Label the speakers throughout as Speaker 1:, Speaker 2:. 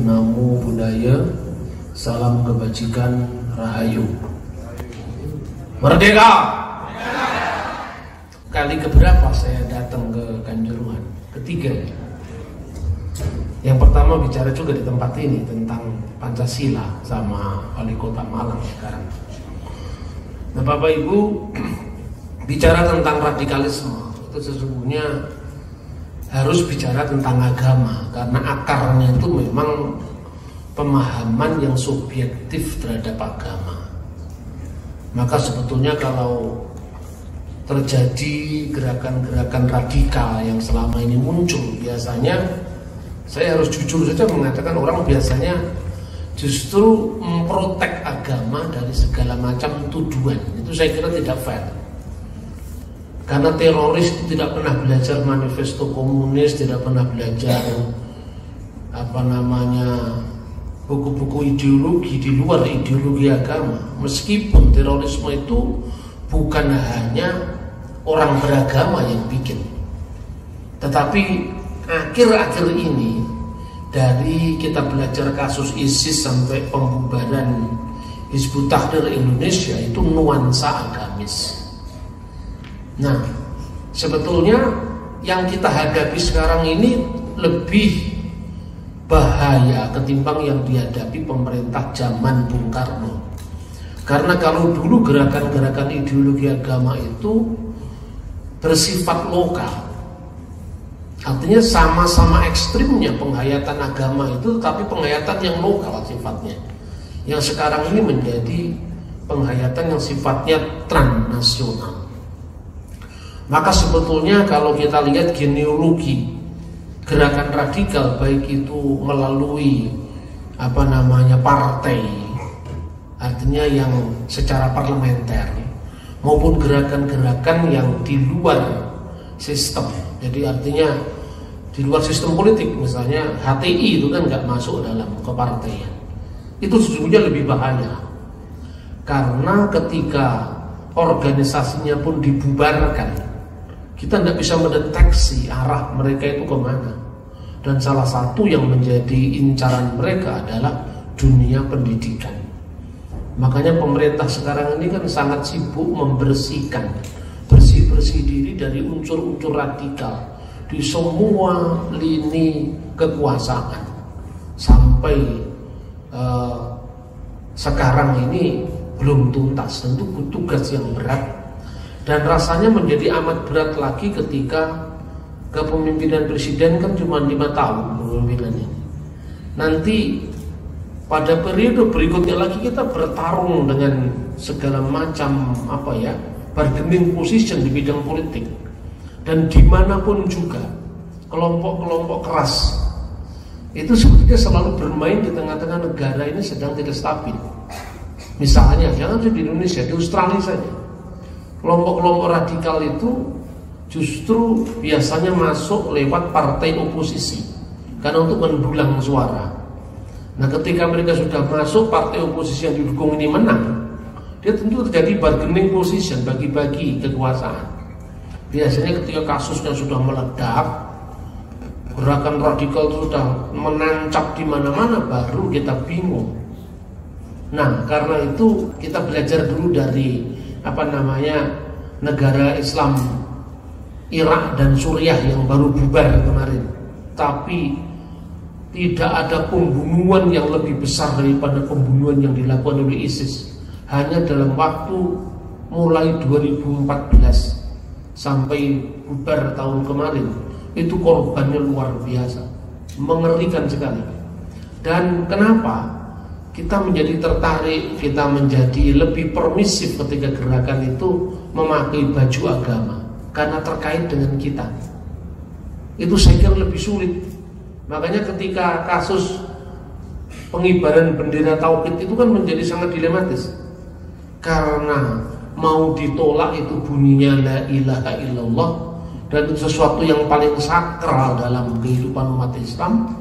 Speaker 1: Namo Buddhaya, salam kebajikan, rahayu. Merdeka! Kali keberapa saya datang ke Kanjuruhan? Ketiga. Yang pertama bicara juga di tempat ini tentang Pancasila sama Wali Kota Malang sekarang. Nah, Bapak Ibu, bicara tentang radikalisme itu sesungguhnya harus bicara tentang agama, karena akarnya itu memang pemahaman yang subjektif terhadap agama. Maka sebetulnya kalau terjadi gerakan-gerakan radikal yang selama ini muncul, biasanya saya harus jujur saja mengatakan orang biasanya justru memprotek agama dari segala macam tuduhan. Itu saya kira tidak fair. Karena teroris itu tidak pernah belajar manifesto komunis, tidak pernah belajar buku-buku ideologi di luar ideologi agama. Meskipun terorisme itu bukan hanya orang beragama yang bikin, tetapi akhir-akhir ini dari kita belajar kasus ISIS sampai pembubaran Hizbut Tahrir Indonesia itu nuansa agamis. Nah, sebetulnya yang kita hadapi sekarang ini lebih bahaya ketimbang yang dihadapi pemerintah zaman Bung Karno. Karena kalau dulu gerakan-gerakan ideologi agama itu bersifat lokal, artinya sama-sama ekstrimnya penghayatan agama itu, tapi penghayatan yang lokal sifatnya. Yang sekarang ini menjadi penghayatan yang sifatnya transnasional. Maka sebetulnya kalau kita lihat genealogi gerakan radikal, baik itu melalui partai, artinya yang secara parlementer, maupun gerakan-gerakan yang di luar sistem. Jadi artinya di luar sistem politik, misalnya HTI itu kan nggak masuk dalam kepartaian. Itu sesungguhnya lebih bahaya, karena ketika organisasinya pun dibubarkan, kita tidak bisa mendeteksi arah mereka itu kemana. Dan salah satu yang menjadi incaran mereka adalah dunia pendidikan. Makanya pemerintah sekarang ini kan sangat sibuk membersihkan, bersih diri dari unsur-unsur radikal di semua lini kekuasaan. Sampai sekarang ini belum tuntas, tentu tugas yang berat. Dan rasanya menjadi amat berat lagi ketika kepemimpinan presiden kan cuma 5 tahun kepemimpinannya. Nanti pada periode berikutnya lagi kita bertarung dengan segala macam bargaining position di bidang politik. Dan dimanapun juga kelompok-kelompok keras itu sebetulnya selalu bermain di tengah-tengah negara ini sedang tidak stabil. Misalnya jangan di Indonesia, di Australia saja, kelompok-kelompok radikal itu justru biasanya masuk lewat partai oposisi karena untuk mendulang suara. Nah, ketika mereka sudah masuk, partai oposisi yang didukung ini menang, dia tentu terjadi bargaining position, bagi-bagi kekuasaan. Biasanya ketika kasusnya sudah meledak, gerakan radikal itu sudah menancap di mana-mana, baru kita bingung. Nah, karena itu kita belajar dulu dari negara Islam Irak dan Suriah yang baru bubar kemarin. Tapi tidak ada pembunuhan yang lebih besar daripada pembunuhan yang dilakukan oleh ISIS. Hanya dalam waktu mulai 2014 sampai bubar tahun kemarin, itu korbannya luar biasa, mengerikan sekali. Dan kenapa kita menjadi tertarik, kita menjadi lebih permisif ketika gerakan itu memakai baju agama? Karena terkait dengan kita. Itu saya kira lebih sulit. Makanya ketika kasus pengibaran bendera tauhid itu kan menjadi sangat dilematis. Karena mau ditolak itu bunyinya la ilaha illallah, dan itu sesuatu yang paling sakral dalam kehidupan umat Islam.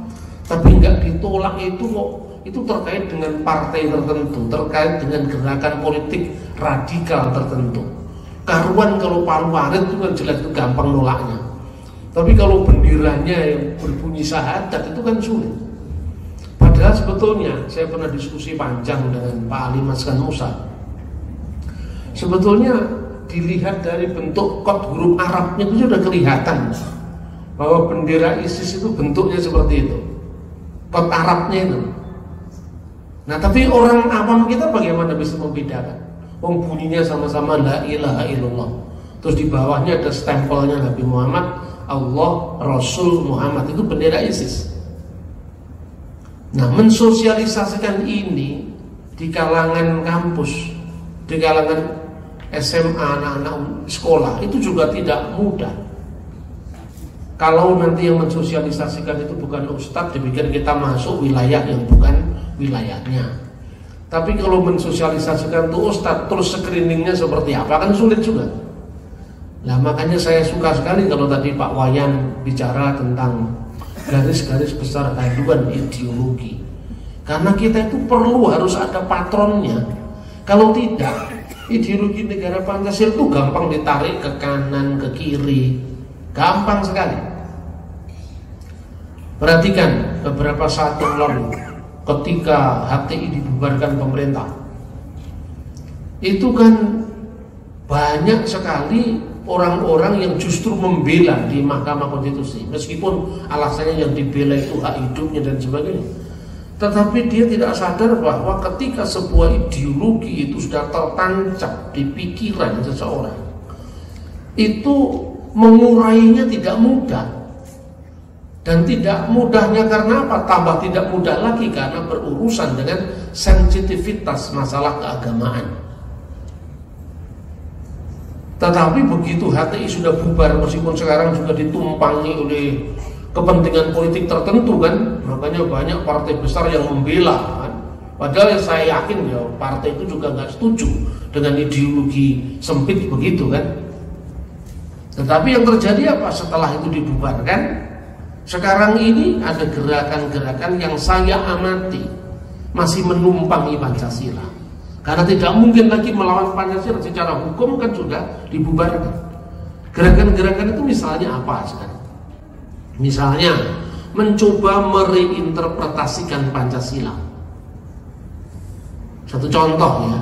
Speaker 1: Tapi nggak ditolak itu kok, itu terkait dengan partai tertentu, terkait dengan gerakan politik radikal tertentu. Karuan kalau palu warid itu kan jelas itu gampang nolaknya. Tapi kalau benderanya yang berbunyi syahadat itu kan sulit. Padahal sebetulnya saya pernah diskusi panjang dengan Pak Ali Maskan Musa. Sebetulnya dilihat dari bentuk kod huruf Arabnya itu sudah kelihatan bahwa bendera ISIS itu bentuknya seperti itu, kod Arabnya itu. Nah tapi orang awam kita bagaimana bisa membedakan? Bunyinya sama-sama la ilaha illallah, terus di bawahnya ada stempelnya Nabi Muhammad, Allah, Rasul Muhammad, itu bendera ISIS. Nah mensosialisasikan ini di kalangan kampus, di kalangan SMA, anak-anak sekolah itu juga tidak mudah. Kalau nanti yang mensosialisasikan itu bukan ustadz, dipikir kita masuk wilayah yang bukan wilayahnya. Tapi kalau mensosialisasikan itu ustadz, terus screeningnya seperti apa, kan sulit juga. Nah makanya saya suka sekali kalau tadi Pak Wayan bicara tentang garis-garis besar haluan ideologi. Karena kita itu perlu harus ada patronnya. Kalau tidak, ideologi negara Pancasila itu gampang ditarik ke kanan, ke kiri, gampang sekali. Perhatikan beberapa saat yang lalu ketika HTI dibubarkan pemerintah, itu kan banyak sekali orang-orang yang justru membela di Mahkamah Konstitusi, meskipun alasannya yang dibela itu hak hidupnya dan sebagainya. Tetapi dia tidak sadar bahwa ketika sebuah ideologi itu sudah tertancap di pikiran seseorang, itu mengurainya tidak mudah. Dan tidak mudahnya karena apa? Tambah tidak mudah lagi karena berurusan dengan sensitivitas masalah keagamaan. Tetapi begitu HTI sudah bubar, meskipun sekarang juga ditumpangi oleh kepentingan politik tertentu kan, makanya banyak partai besar yang membela kan. Padahal saya yakin ya partai itu juga nggak setuju dengan ideologi sempit begitu kan. Tetapi yang terjadi apa setelah itu dibubarkan? Sekarang ini ada gerakan-gerakan yang saya amati masih menumpangi Pancasila. Karena tidak mungkin lagi melawan Pancasila, secara hukum kan sudah dibubarkan. Gerakan-gerakan itu misalnya apa sekarang? Misalnya mencoba mereinterpretasikan Pancasila. Satu contoh ya,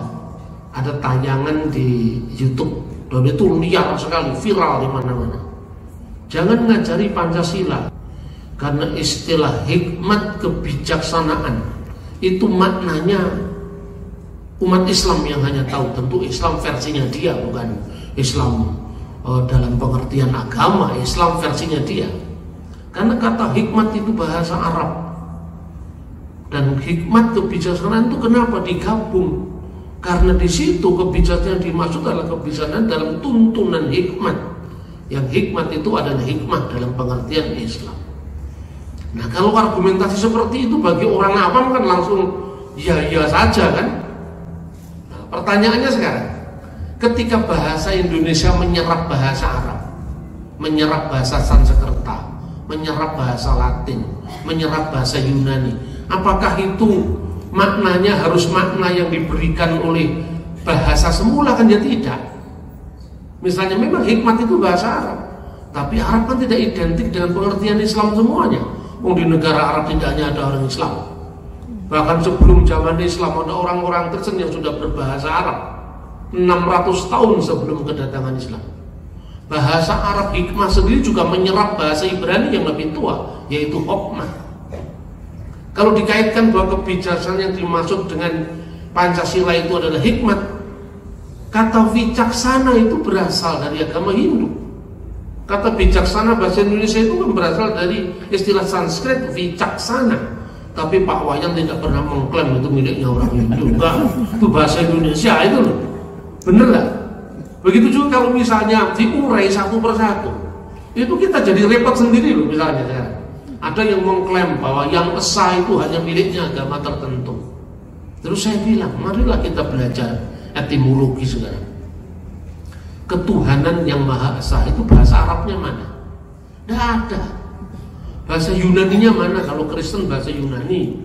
Speaker 1: ada tayangan di YouTube dan itu liar sekali, viral di mana-mana. Jangan ngajari Pancasila karena istilah hikmat kebijaksanaan itu maknanya umat Islam yang hanya tahu. Tentu Islam versinya dia, bukan Islam dalam pengertian agama, Islam versinya dia. Karena kata hikmat itu bahasa Arab, dan hikmat kebijaksanaan itu kenapa digabung? Karena di situ kebijaksanaan dimaksud adalah kebijaksanaan dalam tuntunan hikmat. Yang hikmat itu adalah hikmat dalam pengertian Islam. Nah kalau argumentasi seperti itu bagi orang awam kan langsung ya saja kan. Nah, pertanyaannya sekarang, ketika bahasa Indonesia menyerap bahasa Arab, menyerap bahasa Sanskerta, menyerap bahasa Latin, menyerap bahasa Yunani, apakah itu maknanya harus makna yang diberikan oleh bahasa semula? Kan ya tidak. Misalnya memang hikmat itu bahasa Arab, tapi Arab kan tidak identik dengan pengertian Islam semuanya. Di negara Arab tidak hanya ada orang Islam, bahkan sebelum zaman Islam ada orang-orang Kristen yang sudah berbahasa Arab 600 tahun sebelum kedatangan Islam. Bahasa Arab hikmah sendiri juga menyerap bahasa Ibrani yang lebih tua, yaitu hokmah. Kalau dikaitkan bahwa kebijaksanaan yang dimaksud dengan Pancasila itu adalah hikmat, kata wicaksana itu berasal dari agama Hindu. Kata bijaksana bahasa Indonesia itu kan berasal dari istilah Sanskrit wicaksana. Tapi Pak Wayan tidak pernah mengklaim itu miliknya orang Hindu. Enggak, itu bahasa Indonesia itu loh. Bener lah. Begitu juga kalau misalnya diurai satu persatu, itu kita jadi repot sendiri loh. Misalnya sekarang ada yang mengklaim bahwa yang esa itu hanya miliknya agama tertentu. Terus saya bilang, marilah kita belajar etimologi sekarang. Ketuhanan yang Maha Esa itu bahasa Arabnya mana? Tidak ada. Bahasa Yunaninya mana? Kalau Kristen bahasa Yunani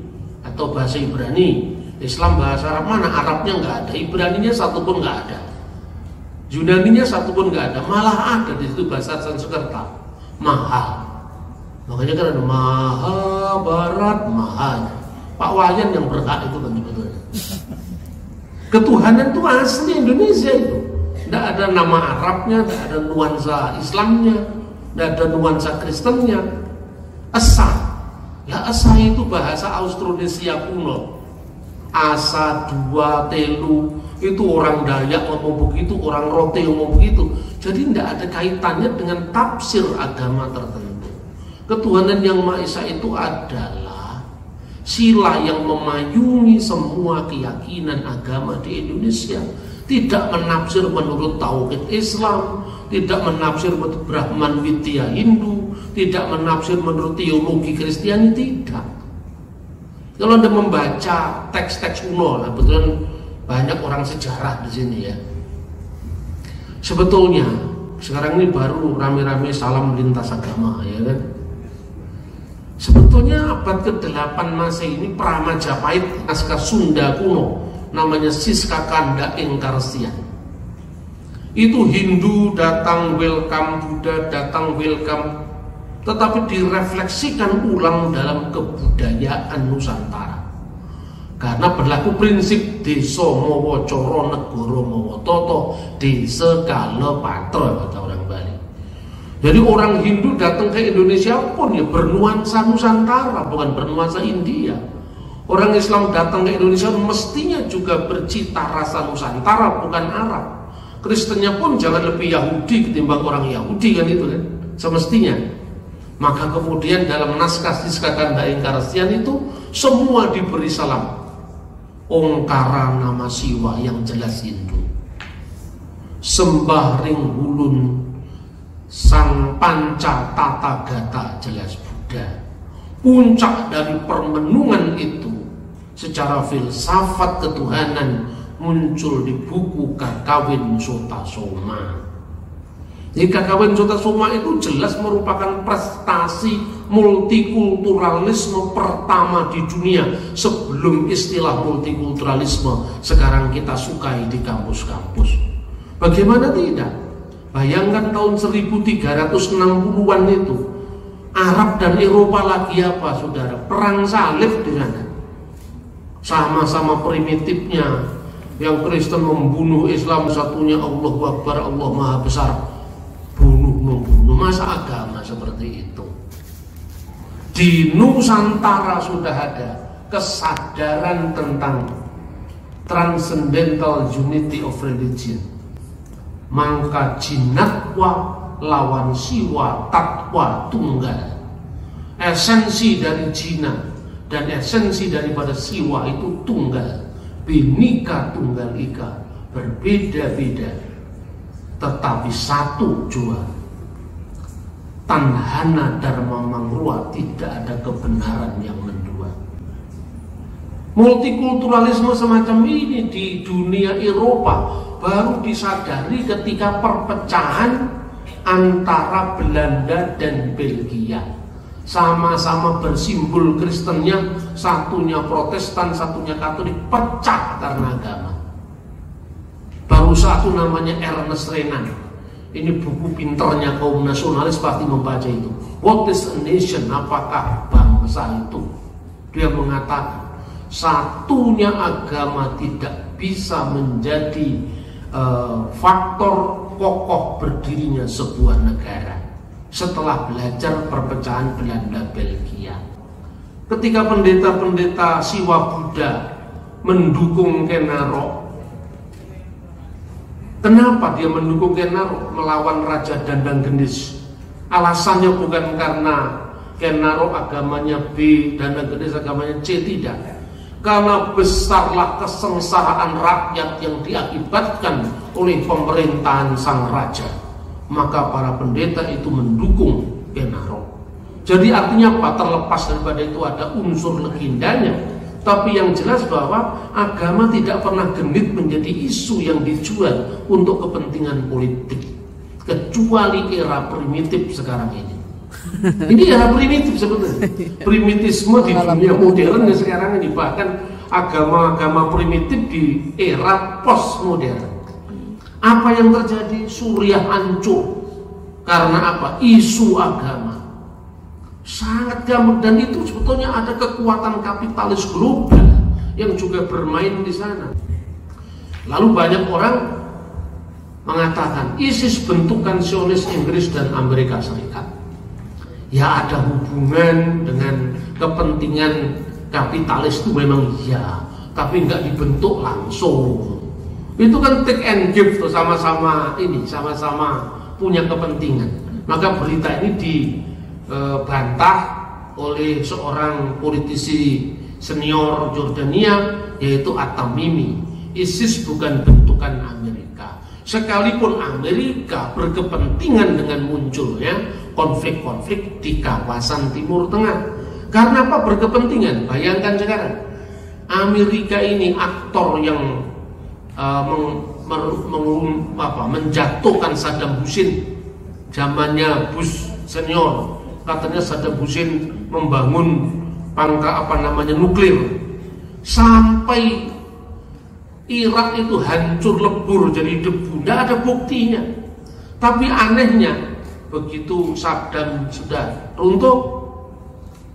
Speaker 1: atau bahasa Ibrani. Islam bahasa Arab mana? Arabnya nggak ada, Ibraninya satu pun nggak ada, Yunaninya satu pun nggak ada. Malah ada di situ bahasa Sanskerta, Maha. Makanya kan ada Maha Barat, Maha Pak Wayan yang berhak itu kan sebetulnya. Ketuhanan itu asli Indonesia itu. Tidak ada nama Arabnya, tidak ada nuansa Islamnya, tidak ada nuansa Kristennya. Esa. Lah esa itu bahasa Austronesia kuno. Asa, dua, telu, itu orang Dayak ngomong begitu, orang Rote ngomong begitu. Jadi tidak ada kaitannya dengan tafsir agama tertentu. Ketuhanan yang Maha Esa itu adalah sila yang memayungi semua keyakinan agama di Indonesia. Tidak menafsir menurut tauhid Islam, tidak menafsir menurut Brahman Widya Hindu, tidak menafsir menurut teologi Kristiani, tidak. Kalau Anda membaca teks-teks kuno, nah betulan banyak orang sejarah di sini ya. Sebetulnya sekarang ini baru rame-rame salam lintas agama, ya kan? Sebetulnya abad ke-8 Masehi ini Pramajapahit, naskah Sunda kuno, namanya Siska Kanda Engkarsian. Itu Hindu datang welcome, Buddha datang welcome, tetapi direfleksikan ulang dalam kebudayaan Nusantara. Karena berlaku prinsip desa mawa cara negara mawa tata, desa kala patra kata orang Bali. Jadi orang Hindu datang ke Indonesia pun ya bernuansa Nusantara, bukan bernuansa India. Orang Islam datang ke Indonesia mestinya juga bercita rasa Nusantara, bukan Arab. Kristennya pun jangan lebih Yahudi ketimbang orang Yahudi, kan itu kan semestinya. Maka kemudian dalam naskah Siska Kanda Engkarsian itu semua diberi salam. Ongkara nama Siwa yang jelas Hindu, sembah ring hulun sang panca tata gata jelas Buddha. Puncak dari permenungan itu secara filsafat ketuhanan muncul di buku Kakawin Sota Soma. Jadi Kakawin Sota Soma itu jelas merupakan prestasi multikulturalisme pertama di dunia sebelum istilah multikulturalisme sekarang kita sukai di kampus-kampus. Bagaimana tidak? Bayangkan tahun 1360-an itu Arab dan Eropa lagi apa, saudara? Perang salib di sana. Sama-sama primitifnya. Yang Kristen membunuh Islam, satunya Allahu Akbar, Allah Maha Besar. Bunuh-membunuh. Masa agama seperti itu? Di Nusantara sudah ada kesadaran tentang transcendental unity of religion. Mangka jinatwa lawan siwa takwa tunggal. Esensi dari jina dan esensi daripada siwa itu tunggal. Binika tunggal ika, berbeda-beda tetapi satu jua. Tanhana dharma mangrua, tidak ada kebenaran yang mendua. Multikulturalisme semacam ini di dunia Eropa baru disadari ketika perpecahan antara Belanda dan Belgia. Sama-sama bersimbol Kristennya, satunya Protestan, satunya Katolik, pecah karena agama. Baru satu namanya Ernest Renan. Ini buku pinternya kaum nasionalis pasti membaca itu. What is a nation? Apakah bangsa itu? Dia mengatakan satunya agama tidak bisa menjadi faktor kokoh berdirinya sebuah negara. Setelah belajar perpecahan Belanda Belgia, ketika pendeta-pendeta Siwa Buddha mendukung Ken Arok, kenapa dia mendukung Ken Arok melawan Raja Dandang Gendis? Alasannya bukan karena Ken Arok agamanya B, Dandang Gendis agamanya C, tidak. Karena besarlah kesengsaraan rakyat yang diakibatkan oleh pemerintahan sang raja. Maka para pendeta itu mendukung Ken Arok. Jadi artinya apa? Terlepas daripada itu ada unsur legendanya, tapi yang jelas bahwa agama tidak pernah genit menjadi isu yang dijual untuk kepentingan politik, kecuali era primitif sekarang ini. Ini era primitif sebetulnya. Primitisme di dunia modern sekarang ini, bahkan agama-agama primitif di era postmodern. Apa yang terjadi? Suriah hancur. Karena apa? Isu agama. sangat gambut, dan itu sebetulnya ada kekuatan kapitalis global yang juga bermain di sana. Lalu banyak orang mengatakan ISIS bentukan Zionis Inggris dan Amerika Serikat. Ya ada hubungan dengan kepentingan kapitalis itu memang iya, tapi nggak dibentuk langsung. Itu kan take and give tuh, sama-sama punya kepentingan. Maka berita ini dibantah oleh seorang politisi senior Jordania, yaitu At-Tamimi. ISIS bukan bentukan Amerika. Sekalipun Amerika berkepentingan dengan munculnya konflik-konflik di kawasan Timur Tengah. Karena apa berkepentingan? Bayangkan sekarang, Amerika ini aktor yang menjatuhkan Saddam Hussein zamannya Bush senior. Katanya Saddam Hussein membangun nuklir, sampai Irak itu hancur lebur jadi debu, tidak ada buktinya. Tapi anehnya, begitu Saddam sudah runtuh,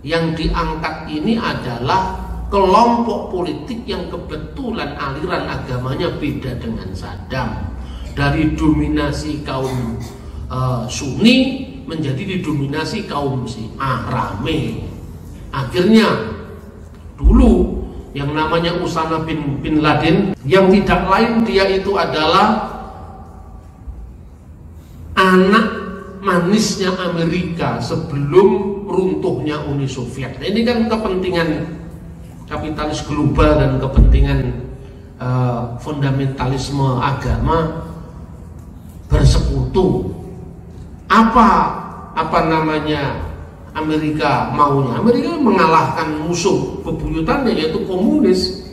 Speaker 1: yang diangkat ini adalah kelompok politik yang kebetulan aliran agamanya beda dengan Saddam. Dari dominasi kaum Sunni menjadi didominasi kaum Syiah, rame. Akhirnya dulu yang namanya Usama bin Laden, yang tidak lain dia itu adalah anak manisnya Amerika sebelum runtuhnya Uni Soviet. Nah, ini kan kepentingan kapitalis global dan kepentingan fundamentalisme agama bersekutu. Apa namanya Amerika maunya? Amerika mengalahkan musuh bebuyutannya yaitu komunis.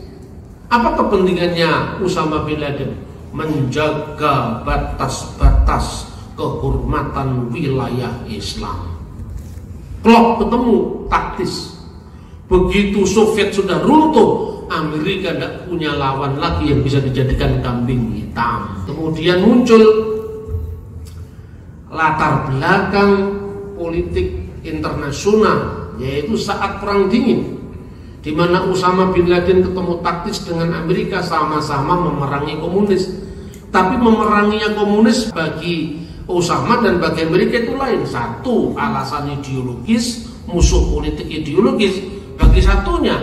Speaker 1: Apa kepentingannya Usama bin Laden? Menjaga batas-batas kehormatan wilayah Islam. Klop ketemu taktis. Begitu Soviet sudah runtuh, Amerika tidak punya lawan lagi yang bisa dijadikan kambing hitam. Kemudian muncul latar belakang politik internasional, yaitu saat Perang Dingin, di mana Usama bin Laden ketemu taktis dengan Amerika, sama-sama memerangi komunis. Tapi memeranginya komunis bagi Usama dan bagi Amerika itu lain. Satu, alasan ideologis, musuh politik ideologis. Bagi satunya,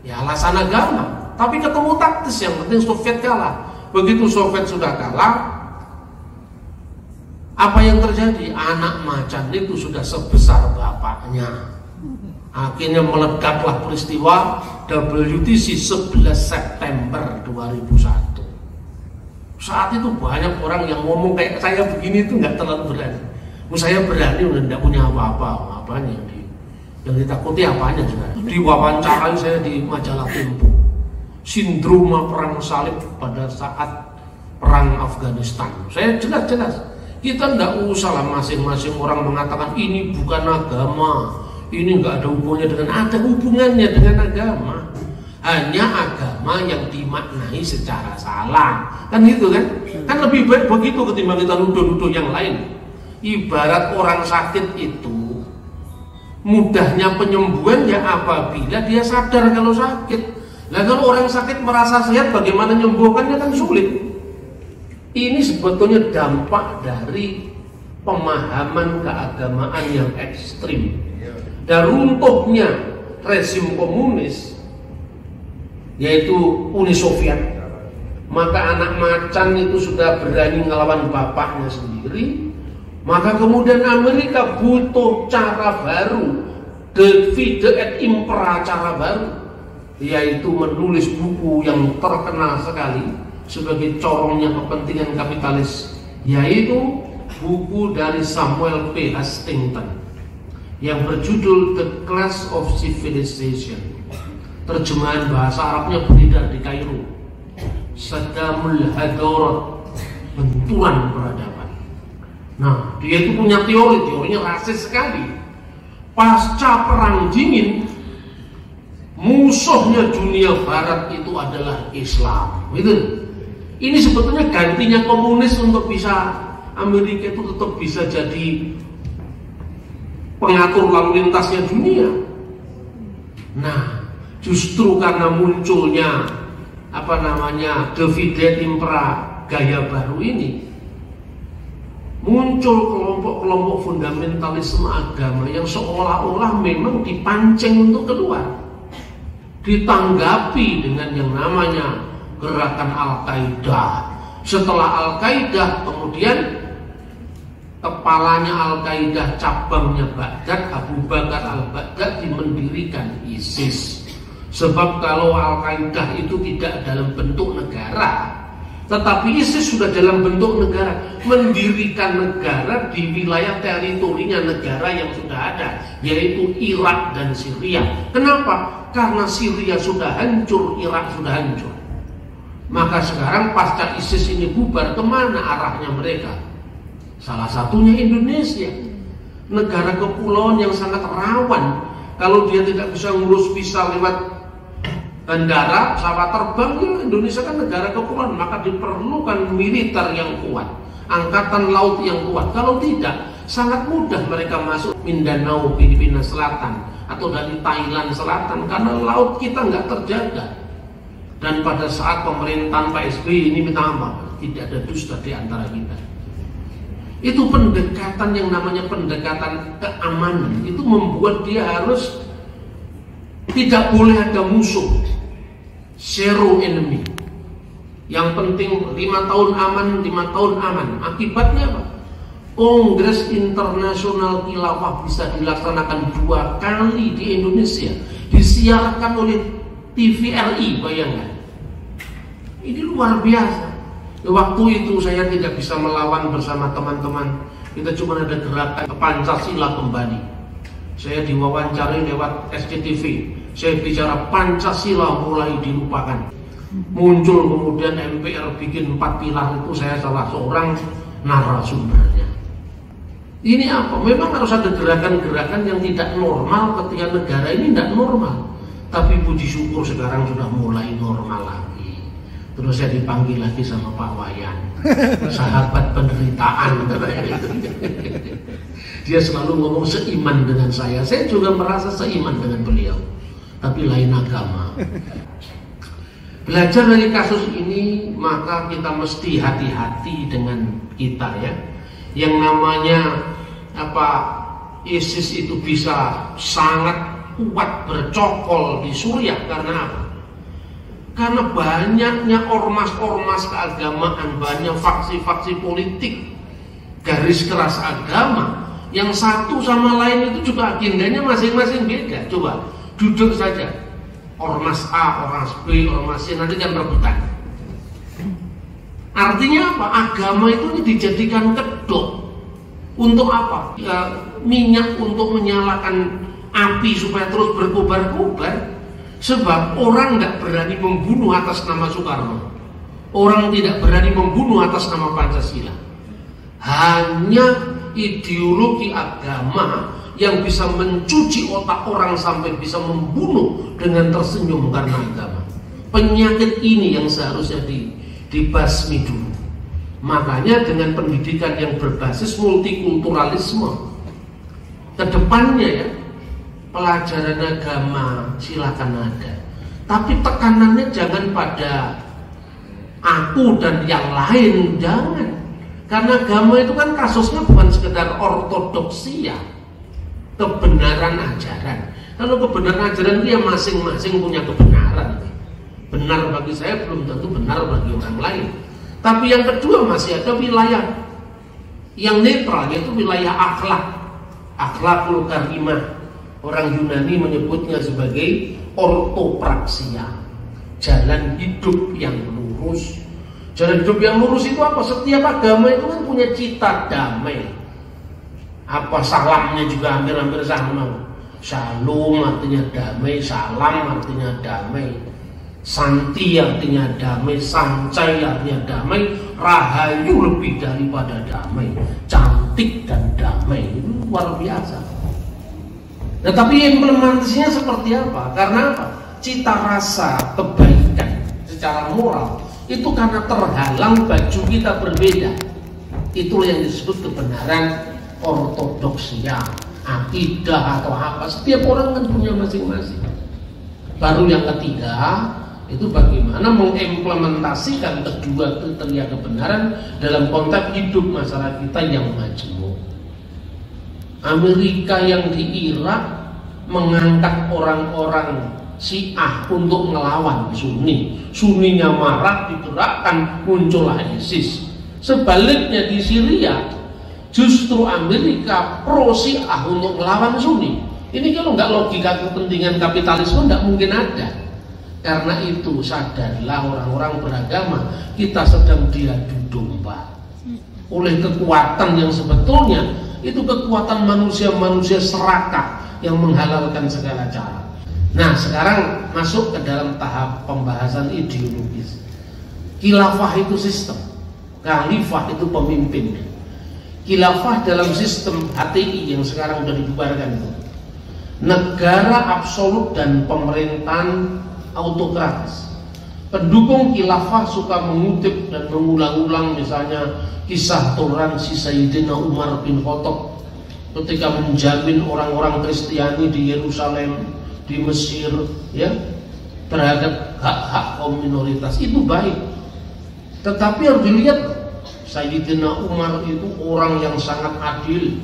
Speaker 1: ya alasan agama. Tapi ketemu taktis, yang penting Soviet kalah. Begitu Soviet sudah kalah, apa yang terjadi? Anak macan itu sudah sebesar bapaknya. Akhirnya meledaklah peristiwa WTC 11 September 2001. Saat itu banyak orang yang ngomong kayak saya begini itu nggak terlalu berani. Saya berani udah tidak punya apa-apa, apanya yang ditakuti apanya juga. Diwawancarai saya di majalah Tempo, sindroma perang salib pada saat perang Afghanistan. Saya jelas-jelas, kita tidak usah lah masing-masing orang mengatakan ini bukan agama, ini nggak ada hubungannya dengan, ada hubungannya dengan agama. Hanya agama yang dimaknai secara salah, kan gitu kan? Kan lebih baik begitu ketimbang kita nuduh-nuduh yang lain. Ibarat orang sakit itu mudahnya penyembuhan ya apabila dia sadar kalau sakit. Nah kalau orang sakit merasa sehat, bagaimana menyembuhkannya? Kan sulit. Ini sebetulnya dampak dari pemahaman keagamaan yang ekstrim dan runtuhnya rezim komunis, yaitu Uni Soviet. Maka anak macan itu sudah berani ngelawan bapaknya sendiri. Maka kemudian Amerika butuh cara baru, divide et impera, cara baru, yaitu menulis buku yang terkenal sekali sebagai corongnya kepentingan kapitalis, yaitu buku dari Samuel P. Huntington yang berjudul The Clash of Civilization. Terjemahan bahasa Arabnya beredar di Kairo, Sadamul Hadarat, benturan peradaban. Nah, dia itu punya teorinya rasis sekali. Pasca Perang Dingin, musuhnya dunia Barat itu adalah Islam. Gitu. Ini sebetulnya gantinya komunis untuk bisa Amerika itu tetap bisa jadi pengatur lalu lintasnya dunia. Nah, justru karena munculnya divide impera gaya baru ini, muncul kelompok-kelompok fundamentalisme agama yang seolah-olah memang dipancing untuk keluar, ditanggapi dengan yang namanya gerakan Al-Qaeda. Setelah Al-Qaeda, kemudian kepalanya Al-Qaeda cabangnya Baghdad, Abu Bakar al-Baghdadi mendirikan ISIS. Sebab kalau Al-Qaeda itu tidak dalam bentuk negara, tetapi ISIS sudah dalam bentuk negara, mendirikan negara di wilayah teritorinya negara yang sudah ada, yaitu Irak dan Syria. Kenapa? Karena Syria sudah hancur, Irak sudah hancur. Maka sekarang pasca ISIS ini bubar, kemana arahnya mereka? Salah satunya Indonesia, negara kepulauan yang sangat rawan. Kalau dia tidak bisa ngurus visa lewat bandara, pesawat terbang, ya Indonesia kan negara kepulauan, maka diperlukan militer yang kuat, angkatan laut yang kuat. Kalau tidak, sangat mudah mereka masuk Mindanao, Filipina Selatan, atau dari Thailand Selatan, karena laut kita nggak terjaga. Dan pada saat pemerintahan Pak SBY ini minta maaf, tidak ada dusta di antara kita. Itu pendekatan yang namanya pendekatan keamanan, itu membuat dia harus tidak boleh ada musuh, zero enemy. Yang penting 5 tahun aman, 5 tahun aman. Akibatnya apa? Kongres Internasional Khilafah bisa dilaksanakan 2 kali di Indonesia, disiarkan oleh TVRI, bayangkan. Ini luar biasa. Waktu itu saya tidak bisa melawan bersama teman-teman. Kita cuma ada gerakan Pancasila kembali. Saya diwawancari lewat SCTV. Saya bicara Pancasila mulai dilupakan. Muncul kemudian MPR bikin 4 pilar, itu saya salah seorang narasumbernya. Ini apa? Memang harus ada gerakan-gerakan yang tidak normal ketika negara ini tidak normal. Tapi puji syukur sekarang sudah mulai normal lagi. Terus saya dipanggil lagi sama Pak Wayan, sahabat penderitaan. Dia selalu ngomong seiman dengan saya. Saya juga merasa seiman dengan beliau, tapi lain agama. Belajar dari kasus ini, maka kita mesti hati-hati dengan kita ya. Yang namanya ISIS itu bisa sangat kuat bercokol di Suriah karena apa? Karena banyaknya ormas-ormas keagamaan, banyak faksi-faksi politik, garis keras agama, yang satu sama lain itu juga agendanya masing-masing beda. Coba duduk saja, ormas A, ormas B, ormas C, nanti kan rebutan. Artinya apa? Agama itu dijadikan kedok. Untuk apa? Ya, minyak untuk menyalakan api supaya terus berkobar-kobar. Sebab orang tidak berani membunuh atas nama Soekarno, orang tidak berani membunuh atas nama Pancasila. Hanya ideologi agama yang bisa mencuci otak orang sampai bisa membunuh dengan tersenyum karena agama. Penyakit ini yang seharusnya dibasmi dulu. Makanya dengan pendidikan yang berbasis multikulturalisme, kedepannya ya, pelajaran agama silakan ada, tapi tekanannya jangan pada aku dan yang lain, jangan. Karena agama itu kan kasusnya bukan sekedar ortodoksi ya, kebenaran ajaran. Kalau kebenaran ajaran dia masing-masing punya kebenaran. Benar bagi saya belum tentu benar bagi orang lain. Tapi yang kedua masih ada wilayah yang netral, yaitu wilayah akhlak, akhlakul karimah. Orang Yunani menyebutnya sebagai ortopraksia, jalan hidup yang lurus. Jalan hidup yang lurus itu apa? Setiap agama itu kan punya cita damai. Apa salamnya juga hampir-hampir sama. Shalom artinya damai, salam artinya damai, santi artinya damai, sancai artinya damai, rahayu lebih daripada damai, cantik dan damai. Itu luar biasa. Nah, tapi implementasinya seperti apa? Karena apa? Cita rasa kebaikan secara moral itu karena terhalang baju kita berbeda. Itulah yang disebut kebenaran ortodoksia. akidah atau apa. Setiap orang kan punya masing-masing. Baru yang ketiga itu bagaimana mengimplementasikan kedua kriteria kebenaran dalam konteks hidup masyarakat kita yang majemuk. Amerika yang di Irak mengangkat orang-orang Syiah untuk melawan Sunni. Sunninya marah, digerakkan, muncullah ISIS. Sebaliknya di Syria justru Amerika pro Syiah untuk melawan Sunni. Ini kalau nggak logika kepentingan kapitalisme nggak mungkin ada. Karena itu sadarlah orang-orang beragama, kita sedang diadu domba oleh kekuatan yang sebetulnya itu kekuatan manusia-manusia serakah yang menghalalkan segala cara. Nah, sekarang masuk ke dalam tahap pembahasan ideologis. Khilafah itu sistem, khalifah itu pemimpin. Khilafah dalam sistem HTI yang sekarang sudah dibubarkan itu, negara absolut dan pemerintahan autokratis. Pendukung khilafah suka mengutip dan mengulang-ulang misalnya kisah toleransi Sayyidina Umar bin Khattab ketika menjamin orang-orang Kristiani di Yerusalem, di Mesir, ya, terhadap hak-hak kaum minoritas. Itu baik, tetapi harus dilihat Sayyidina Umar itu orang yang sangat adil,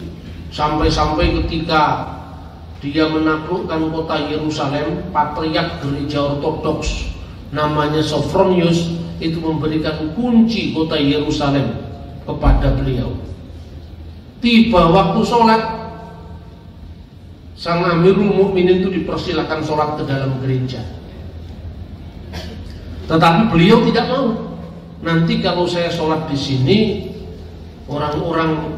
Speaker 1: sampai-sampai ketika dia menaklukkan kota Yerusalem, patriark gereja ortodoks namanya Sophronius itu memberikan kunci kota Yerusalem kepada beliau. Tiba waktu sholat, sang Amirul Mukminin itu dipersilakan sholat ke dalam gereja, tetapi beliau tidak mau. Nanti kalau saya sholat di sini, orang-orang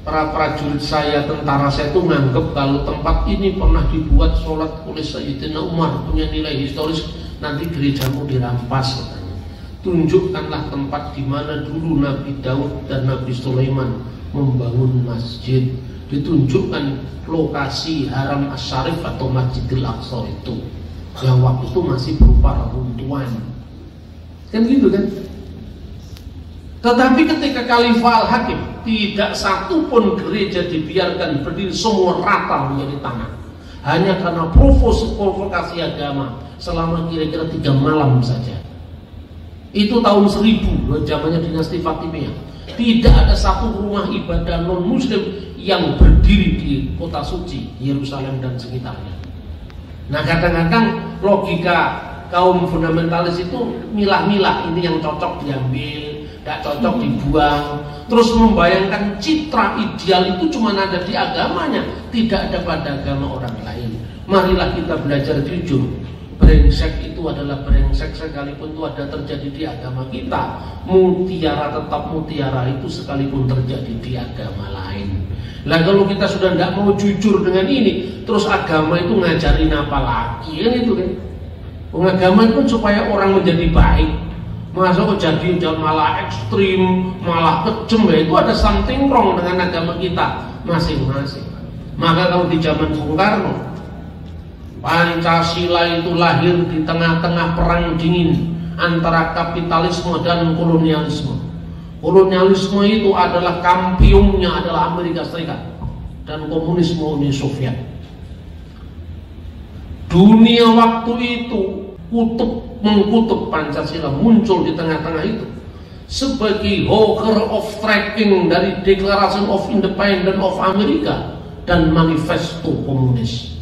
Speaker 1: para prajurit saya, tentara saya itu nganggep kalau tempat ini pernah dibuat sholat oleh Sayyidina Umar, punya nilai historis, nanti gerejamu dirampas. Tunjukkanlah tempat di mana dulu Nabi Daud dan Nabi Sulaiman membangun masjid. Ditunjukkan lokasi Haram Asy-Syarif atau Masjidil Aqsa itu, yang waktu itu masih berupa reruntuhan. Kan gitu kan? Tetapi ketika Khalifah Al-Hakim, tidak satu pun gereja dibiarkan berdiri semua rata menjadi tanah, hanya karena provokasi agama selama kira-kira 3 malam saja. Itu tahun 1000, zamannya dinasti Fatimiyah. Tidak ada satu rumah ibadah non muslim yang berdiri di kota suci Yerusalem dan sekitarnya. Nah, kadang-kadang logika kaum fundamentalis itu milah-milah, ini yang cocok diambil, tidak cocok dibuang, terus membayangkan citra ideal itu cuma ada di agamanya, tidak ada pada agama orang lain. Marilah kita belajar jujur. Brengsek itu adalah brengsek sekalipun itu ada terjadi di agama kita. Mutiara tetap mutiara itu sekalipun terjadi di agama lain. Lah kalau kita sudah tidak mau jujur dengan ini, terus agama itu ngajarin apa lagi? Kan itu kan. Agama itu supaya orang menjadi baik. Masa kok jadi malah ekstrim, malah kejem, ya itu ada something wrong dengan agama kita masing-masing. Maka kalau di zaman Bung Karno, Pancasila itu lahir di tengah-tengah perang dingin antara kapitalisme dan kolonialisme. Kolonialisme itu adalah kampionnya adalah Amerika Serikat dan komunisme Uni Soviet. Dunia waktu itu mengkutub Pancasila muncul di tengah-tengah itu sebagai hawker of tracking dari Declaration of Independence of America dan Manifesto Komunis.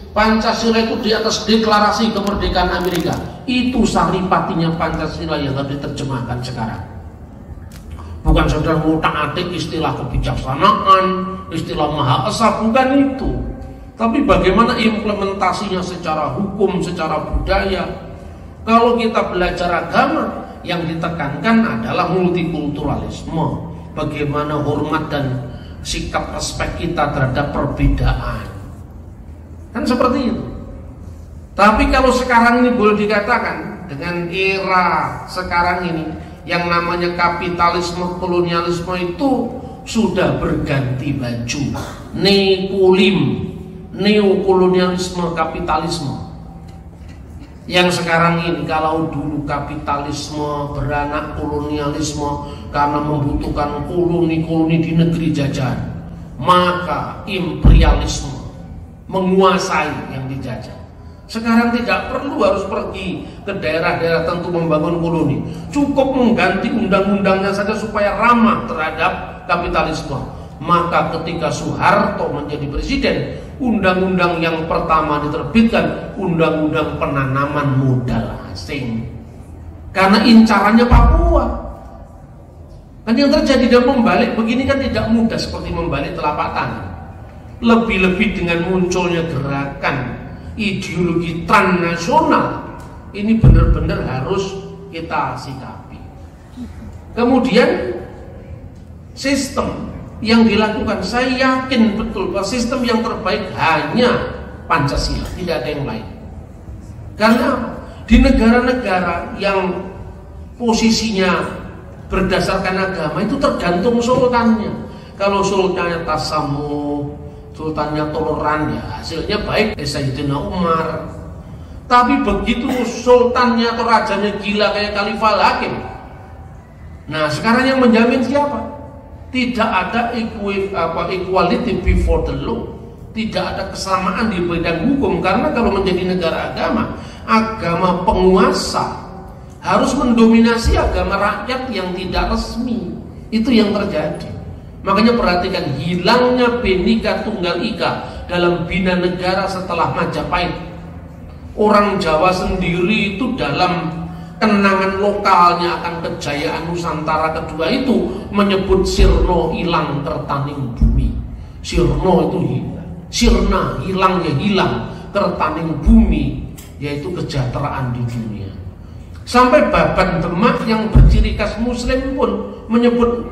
Speaker 1: Pancasila itu di atas deklarasi kemerdekaan Amerika. Itu saripatinya Pancasila yang harus diterjemahkan sekarang. Bukan saudara ngutak-atik istilah kebijaksanaan, istilah Maha Esa, bukan itu. Tapi bagaimana implementasinya secara hukum, secara budaya. Kalau kita belajar agama, yang ditekankan adalah multikulturalisme. Bagaimana hormat dan sikap respek kita terhadap perbedaan. Kan seperti itu. Tapi kalau sekarang ini boleh dikatakan dengan era sekarang ini yang namanya kapitalisme kolonialisme itu sudah berganti baju. Neokolonialisme kapitalisme. Yang sekarang ini, kalau dulu kapitalisme beranak kolonialisme karena membutuhkan koloni-koloni di negeri jajahan. maka imperialisme menguasai yang dijajah. Sekarang tidak perlu harus pergi ke daerah-daerah tentu membangun koloni, cukup mengganti undang-undangnya saja supaya ramah terhadap kapitalisme. Maka ketika Soeharto menjadi presiden, undang-undang yang pertama diterbitkan undang-undang penanaman modal asing, karena incarannya Papua. Kan yang terjadi dan membalik begini kan tidak mudah seperti membalik telapak tangan. Lebih-lebih dengan munculnya gerakan ideologi transnasional, ini benar-benar harus kita sikapi. Kemudian sistem yang dilakukan, saya yakin betul bahwa sistem yang terbaik hanya Pancasila, tidak ada yang lain. Karena di negara-negara yang posisinya berdasarkan agama itu tergantung sultannya. Kalau sultannya tasamuh, sultannya toleran, ya hasilnya baik, Sayyidina Umar. Tapi begitu sultannya atau rajanya gila kayak Khalifah Hakim, nah sekarang yang menjamin siapa? Tidak ada equality before the law, tidak ada kesamaan di bidang hukum. Karena kalau menjadi negara agama, agama penguasa harus mendominasi agama rakyat yang tidak resmi. Itu yang terjadi. Makanya perhatikan hilangnya Bhinneka Tunggal Ika dalam bina negara setelah Majapahit. Orang Jawa sendiri itu dalam kenangan lokalnya akan kejayaan Nusantara kedua itu menyebut sirna ilang tertaning bumi. Sirna itu hilang, sirna hilangnya hilang, tertaning bumi, yaitu kesejahteraan di dunia. Sampai Baban Demak yang berciri khas Muslim pun menyebut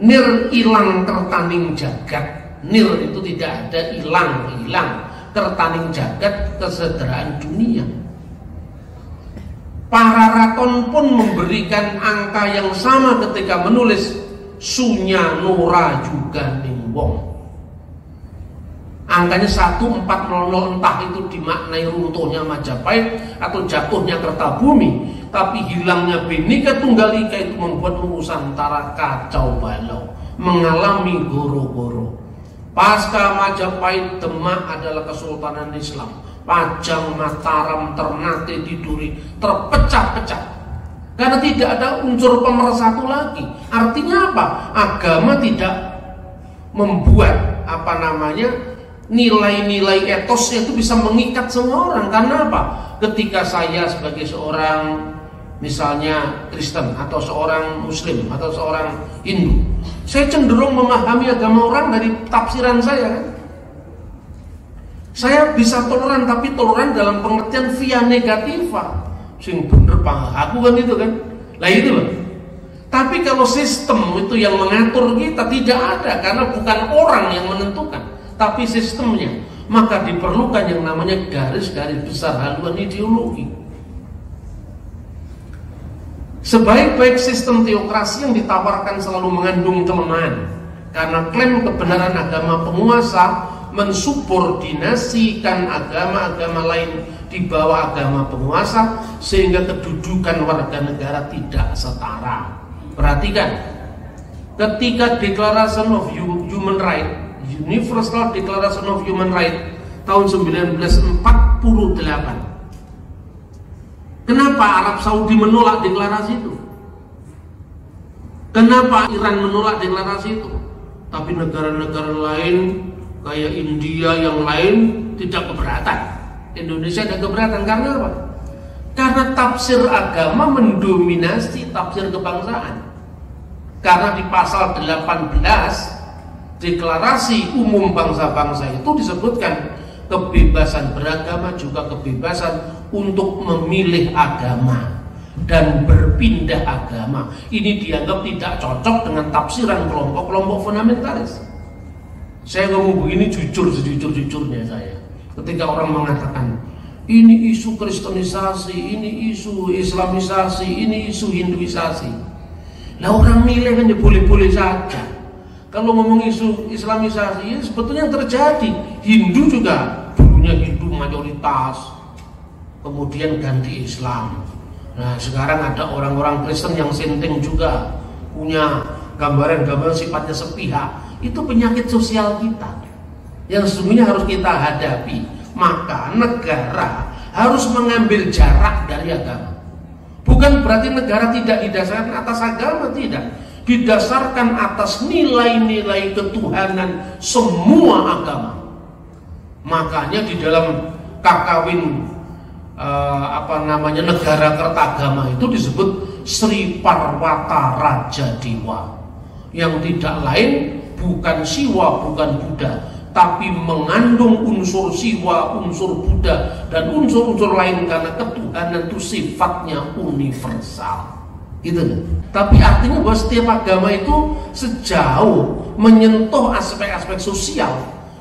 Speaker 1: nir ilang tertaning jagat. Nir itu tidak ada, ilang, hilang, tertaning jagat, kesejahteraan dunia. Pararaton pun memberikan angka yang sama ketika menulis Sunya Nora juga ning wong. Angkanya 1400, entah itu dimaknai runtuhnya Majapahit atau jatuhnya Kertabumi. Tapi hilangnya Bhinneka Tunggal Ika itu membuat Nusantara kacau balau, mengalami goro-goro. Pasca Majapahit, Demak adalah kesultanan Islam. Pajang, Mataram, Ternate, Tiduri terpecah-pecah karena tidak ada unsur pemersatu lagi. Artinya apa? Agama tidak membuat nilai-nilai etosnya itu bisa mengikat semua orang. Karena apa? Ketika saya sebagai seorang misalnya Kristen atau seorang Muslim atau seorang Hindu, saya cenderung memahami agama orang dari tafsiran saya, kan? Saya bisa toleran, tapi toleran dalam pengertian via negativa. Sing bener Pak, aku kan itu kan. Lah itu loh. Tapi kalau sistem itu yang mengatur kita, tidak ada, karena bukan orang yang menentukan, tapi sistemnya. Maka diperlukan yang namanya garis-garis besar haluan ideologi. Sebaik-baik sistem teokrasi yang ditawarkan selalu mengandung kelemahan, karena klaim kebenaran agama penguasa mensubordinasikan agama-agama lain di bawah agama penguasa, sehingga kedudukan warga negara tidak setara. Perhatikan, ketika Declaration of Human Rights, Universal Declaration of Human Rights tahun 1948, kenapa Arab Saudi menolak deklarasi itu? Kenapa Iran menolak deklarasi itu? Tapi negara-negara lain kayak India yang lain tidak keberatan. Indonesia tidak keberatan karena apa? Karena tafsir agama mendominasi tafsir kebangsaan. Karena di pasal 18 Deklarasi Umum Bangsa-Bangsa itu disebutkan kebebasan beragama juga kebebasan untuk memilih agama dan berpindah agama. Ini dianggap tidak cocok dengan tafsiran kelompok-kelompok fundamentalis. Saya ngomong begini jujur, sejujur-jujurnya saya. Ketika orang mengatakan ini isu kristenisasi, ini isu islamisasi, ini isu hinduisasi, lah orang milih kan ya boleh-boleh saja. Kalau ngomong isu islamisasi, ya sebetulnya yang terjadi, Hindu juga dulunya Hindu mayoritas, kemudian ganti Islam. Nah sekarang ada orang-orang Kristen yang senting juga, punya gambaran-gambaran sifatnya sepihak. itu penyakit sosial kita yang sesungguhnya harus kita hadapi. Maka negara harus mengambil jarak dari agama. Bukan berarti negara tidak didasarkan atas agama, tidak. Didasarkan atas nilai-nilai ketuhanan semua agama. Makanya di dalam kakawin negara kertagama itu disebut Sri Parwata Raja Dewa, yang tidak lain bukan Siwa, bukan Buddha, tapi mengandung unsur Siwa, unsur Buddha, dan unsur-unsur lain karena ketuhanan itu sifatnya universal. Gitu. Tapi artinya bahwa setiap agama itu sejauh menyentuh aspek-aspek sosial,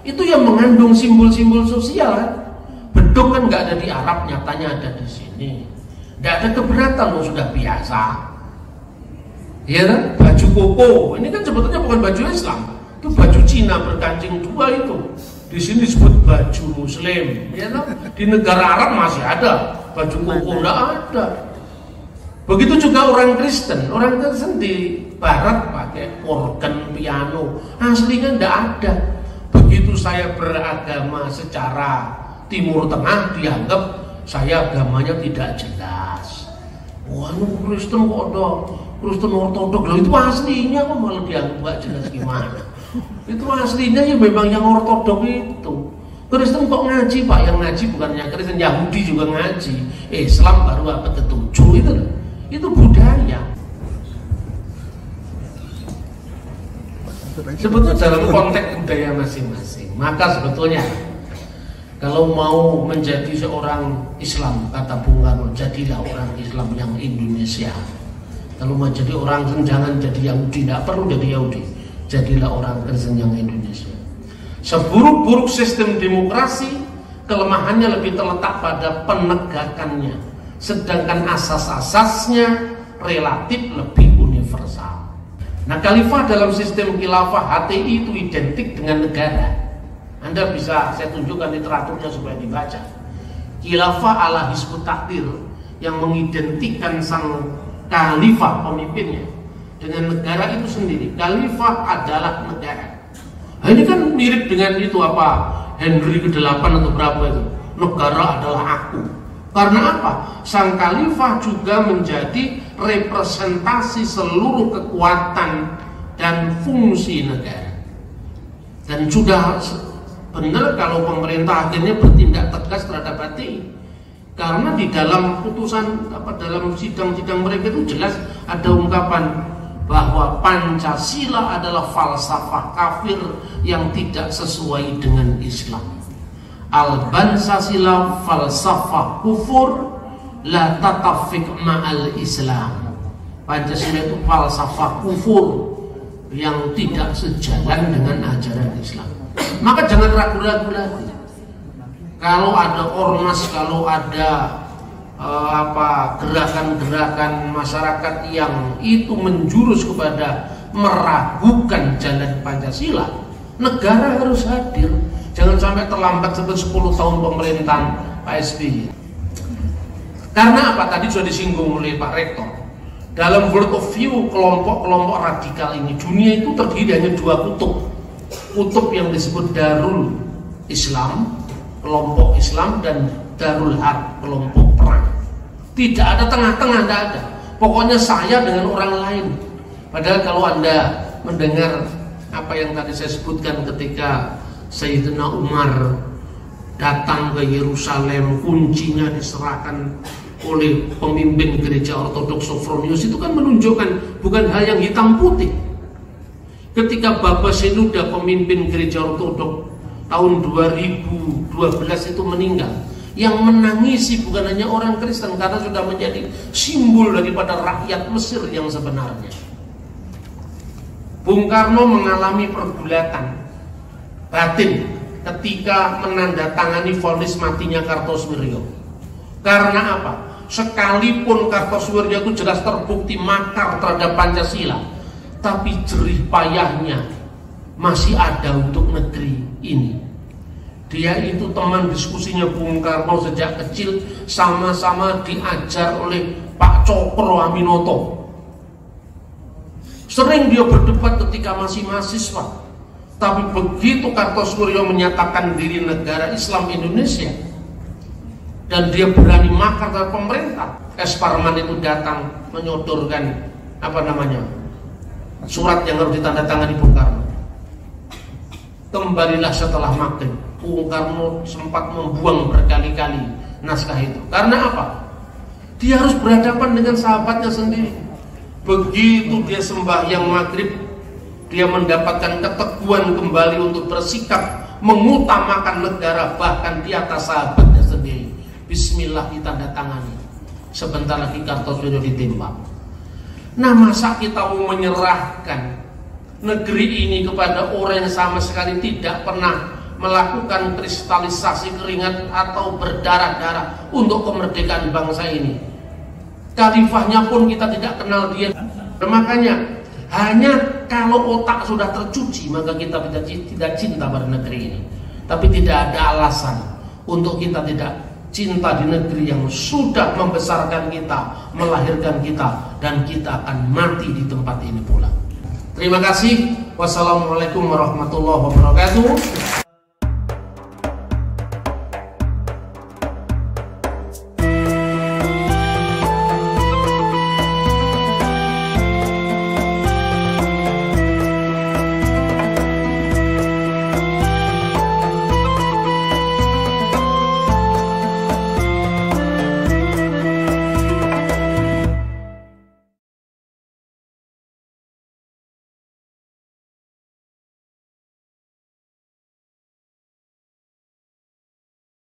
Speaker 1: itu yang mengandung simbol-simbol sosial kan? Beduk kan nggak ada di Arab, nyatanya ada di sini. Nggak ada keberatan, sudah biasa. Ya kan? Baju koko, ini kan sebetulnya bukan baju Islam, itu baju Cina berkancing dua itu. Di sini disebut baju Muslim. Ya kan? Di negara Arab masih ada baju koko, nggak ada. Begitu juga orang Kristen di Barat pakai organ, piano, aslinya nggak ada. Begitu saya beragama secara Timur Tengah, dianggap saya agamanya tidak jelas. Wah, Kristen kok ada Kristen ortodok, loh itu aslinya kok malah dianggap gak jelas gimana? Itu aslinya ya memang yang ortodok itu. Kristen kok ngaji, Pak? Yang ngaji bukannya Kristen, Yahudi juga ngaji. Islam baru abad ke-7 itu budaya. Sebetulnya dalam konteks budaya masing-masing. Maka sebetulnya kalau mau menjadi seorang Islam, kata Bung Karno, jadilah orang Islam yang Indonesia. Kalau mau jadi orang Kristen, jangan jadi Yahudi, tidak perlu jadi Yahudi. Jadilah orang Kristen yang Indonesia. Seburuk-buruk sistem demokrasi, kelemahannya lebih terletak pada penegakannya. Sedangkan asas-asasnya relatif lebih universal. Nah, khalifah dalam sistem khilafah HTI itu identik dengan negara. Anda bisa saya tunjukkan literaturnya supaya dibaca. Khilafah ala Hizbut Tahrir yang mengidentikan sang khalifah pemimpinnya dengan negara itu sendiri. Khalifah adalah negara. Nah, ini kan mirip dengan itu Henry ke-8 atau berapa itu. Negara adalah aku. Karena apa? Sang khalifah juga menjadi representasi seluruh kekuatan dan fungsi negara. Dan sudah benar kalau pemerintah akhirnya bertindak tegas terhadap HTI. Karena di dalam putusan dalam sidang-sidang mereka itu jelas ada ungkapan bahwa Pancasila adalah falsafah kafir yang tidak sesuai dengan Islam. Al-Bansasila falsafah kufur la tatafik ma'al Islam. Pancasila itu falsafah kufur yang tidak sejalan dengan ajaran Islam. Maka jangan ragu-ragu lagi. Kalau ada ormas, kalau ada gerakan-gerakan masyarakat yang itu menjurus kepada meragukan jalan Pancasila, negara harus hadir. Jangan sampai terlambat seperti 10 tahun pemerintahan Pak SBY. Karena apa? Tadi sudah disinggung oleh Pak Rektor. Dalam world of view kelompok-kelompok radikal ini, dunia itu terdiri hanya dua kutub. Kutub yang disebut Darul Islam, kelompok Islam, dan Darul Harb, kelompok perang. Tidak ada tengah-tengah, tidak ada. Pokoknya saya dengan orang lain. Padahal kalau Anda mendengar apa yang tadi saya sebutkan ketika Sayyidina Umar datang ke Yerusalem, kuncinya diserahkan oleh pemimpin gereja ortodoks Sophronius, itu kan menunjukkan bukan hal yang hitam putih. Ketika Bapak Senuda, pemimpin gereja ortodoks tahun 2012 itu meninggal, yang menangisi bukan hanya orang Kristen karena sudah menjadi simbol daripada rakyat Mesir yang sebenarnya. Bung Karno mengalami pergulatan batin ketika menandatangani vonis matinya Kartosuwiryo. Karena apa? Sekalipun Kartosuwiryo itu jelas terbukti makar terhadap Pancasila, tapi jerih payahnya masih ada untuk negeri ini. Dia itu teman diskusinya Bung Karno sejak kecil, sama-sama diajar oleh Pak Cokro Aminoto. Sering dia berdebat ketika masih mahasiswa. Tapi begitu Kartosuryo menyatakan diri negara Islam Indonesia dan dia berani makar terhadap pemerintah, S. Parman itu datang menyodorkan surat yang harus ditandatangani Bung Karno. Kembalilah setelah maghrib. Bung Karno sempat membuang berkali-kali naskah itu. Karena apa? Dia harus berhadapan dengan sahabatnya sendiri. Begitu dia sembahyang maghrib, dia mendapatkan keteguhan kembali untuk bersikap mengutamakan negara bahkan di atas sahabatnya sendiri. Bismillah ditandatangani. Sebentar lagi Kartosuryo ditembak. Nah, masa kita mau menyerahkan negeri ini kepada orang yang sama sekali tidak pernah melakukan kristalisasi keringat atau berdarah-darah untuk kemerdekaan bangsa ini? Khalifahnya pun kita tidak kenal dia. Makanya hanya kalau otak sudah tercuci maka kita tidak cinta pada negeri ini. Tapi tidak ada alasan untuk kita tidak cinta di negeri yang sudah membesarkan kita, melahirkan kita, dan kita akan mati di tempat ini pula. Terima kasih. Wassalamualaikum warahmatullahi wabarakatuh.